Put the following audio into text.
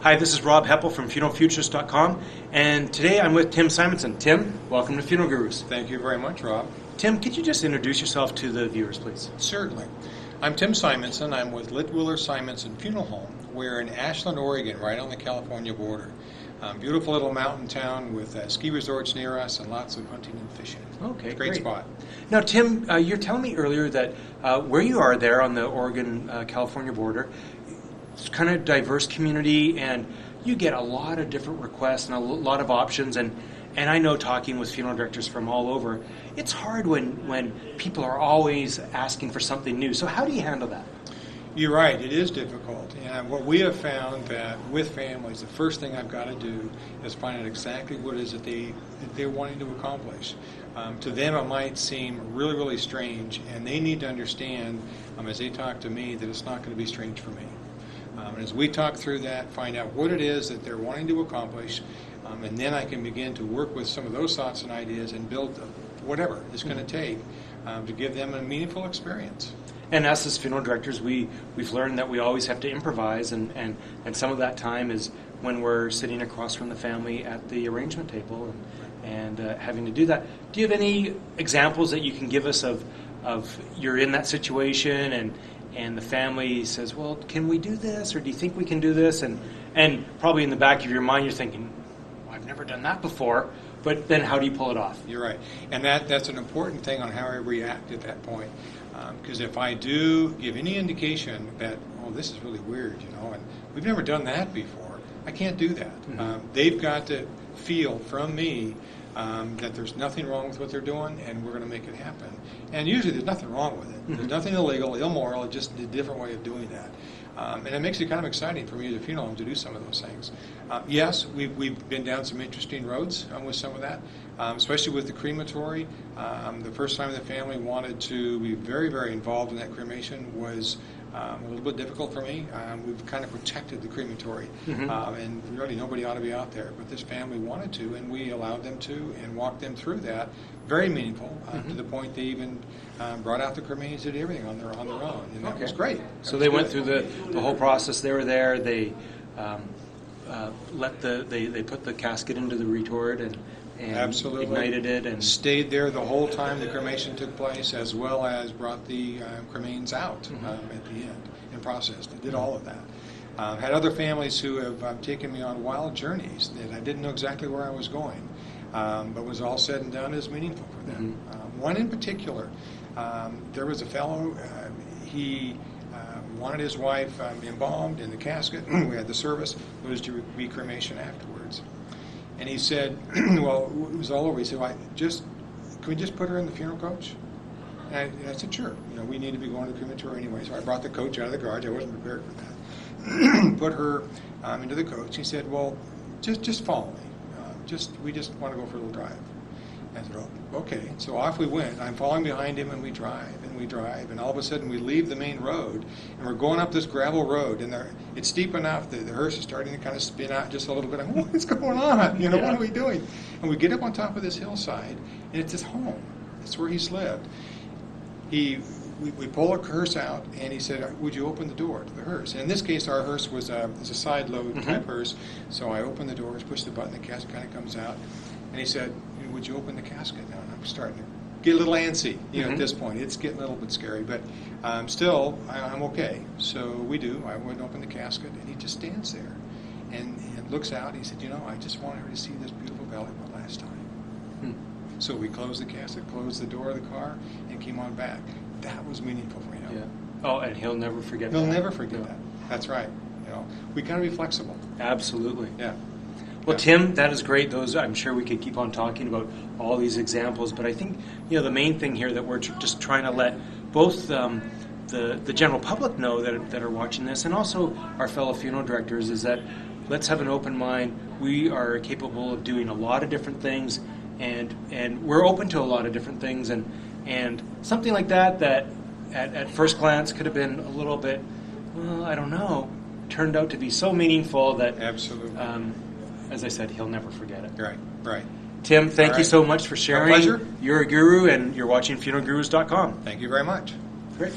Hi, this is Rob Heppell from funeralfutures.com, and today I'm with Tim Simonsen. Tim, welcome to Funeral Gurus. Thank you very much, Rob. Tim, could you just introduce yourself to the viewers, please? Certainly. I'm Tim Simonsen. I'm with Litwiller Simonsen Funeral Home. We're in Ashland, Oregon, right on the California border. Beautiful little mountain town with ski resorts near us and lots of hunting and fishing. Okay, Great spot. Now, Tim, you're telling me earlier that where you are there on the Oregon-California border, it's kind of diverse community, and you get a lot of different requests and a lot of options. And I know, talking with funeral directors from all over, it's hard when people are always asking for something new. So how do you handle that? You're right, it is difficult. And what we have found that with families, the first thing I've got to do is find out exactly what it is that they're wanting to accomplish. To them, it might seem really, really strange, and they need to understand, as they talk to me, that it's not going to be strange for me. And as we talk through that, find out what it is that they're wanting to accomplish, and then I can begin to work with some of those thoughts and ideas and build whatever it's going to take to give them a meaningful experience. And us as funeral directors, we've learned that we always have to improvise, and some of that time is when we're sitting across from the family at the arrangement table and having to do that. Do you have any examples that you can give us of you're in that situation and the family says, well, can we do this, or do you think we can do this? And probably in the back of your mind you're thinking, well, I've never done that before, but then how do you pull it off? You're right. And that's an important thing on how I react at that point. Because if I do give any indication that, oh, this is really weird, and we've never done that before, I can't do that. Mm-hmm. They've got to feel from me that there's nothing wrong with what they're doing, and we're going to make it happen. And usually there's nothing wrong with it. Mm-hmm. There's nothing illegal, immoral, it's just a different way of doing that. And it makes it kind of exciting for me as a funeral home to do some of those things. Yes, we've been down some interesting roads with some of that, especially with the crematory. The first time the family wanted to be very, very involved in that cremation was a little bit difficult for me. We've kind of protected the crematory, Mm-hmm. and really nobody ought to be out there. But this family wanted to, and we allowed them to and walked them through that. Very meaningful, Mm-hmm. to the point they even brought out the cremains, did everything on their own, and that was great. So they went through the whole process. They were there. They they put the casket into the retort and Absolutely. ignited it and stayed there the whole time the cremation took place, as well as brought the cremains out Mm-hmm. at the end and processed. They did all of that. Had other families who have taken me on wild journeys that I didn't know exactly where I was going, but was all said and done is meaningful for them. Mm-hmm. One in particular, there was a fellow, he wanted his wife embalmed in the casket. We had the service. It was to be cremation afterwards. And he said, well, it was all over. He said, can we just put her in the funeral coach? And I said, sure. We need to be going to the crematory anyway. So I brought the coach out of the garage. I wasn't prepared for that. Put her into the coach. He said, well, just follow me. We just want to go for a little drive. I said, oh, okay. So off we went. I'm following behind him, and we drive, and all of a sudden we leave the main road, and we're going up this gravel road, and it's steep enough that the hearse is starting to kind of spin out just a little bit. I'm like, what's going on? What are we doing? And we get up on top of this hillside, and it's his home. It's where he's lived. We pull a hearse out, and he said, would you open the door to the hearse? And in this case, our hearse was a side load Mm-hmm. type hearse, so I open the doors, push the button, the casket kind of comes out, and he said, would you open the casket? Now, and I'm starting to get a little antsy, Mm-hmm. at this point. It's getting a little bit scary, but still, I'm okay. So we do. I wouldn't open the casket, and he just stands there and looks out. He said, I just wanted her to see this beautiful valley one last time. Hmm. So we closed the casket, closed the door of the car, and came on back. That was meaningful for him. Yeah. Oh, and he'll never forget that. He'll never forget that. That's right. We got to be flexible. Absolutely. Yeah. Well, Tim, that is great. I'm sure we could keep on talking about all these examples, but I think the main thing here that we're just trying to let both the general public know that are watching this, and also our fellow funeral directors, is that let's have an open mind. We are capable of doing a lot of different things, and we're open to a lot of different things, and something like that at first glance could have been a little bit, well, I don't know, turned out to be so meaningful that Absolutely. As I said, he'll never forget it. Right. Tim, thank All you right. so much for sharing. My pleasure. You're a guru, and you're watching funeralgurus.com. Thank you very much. Great.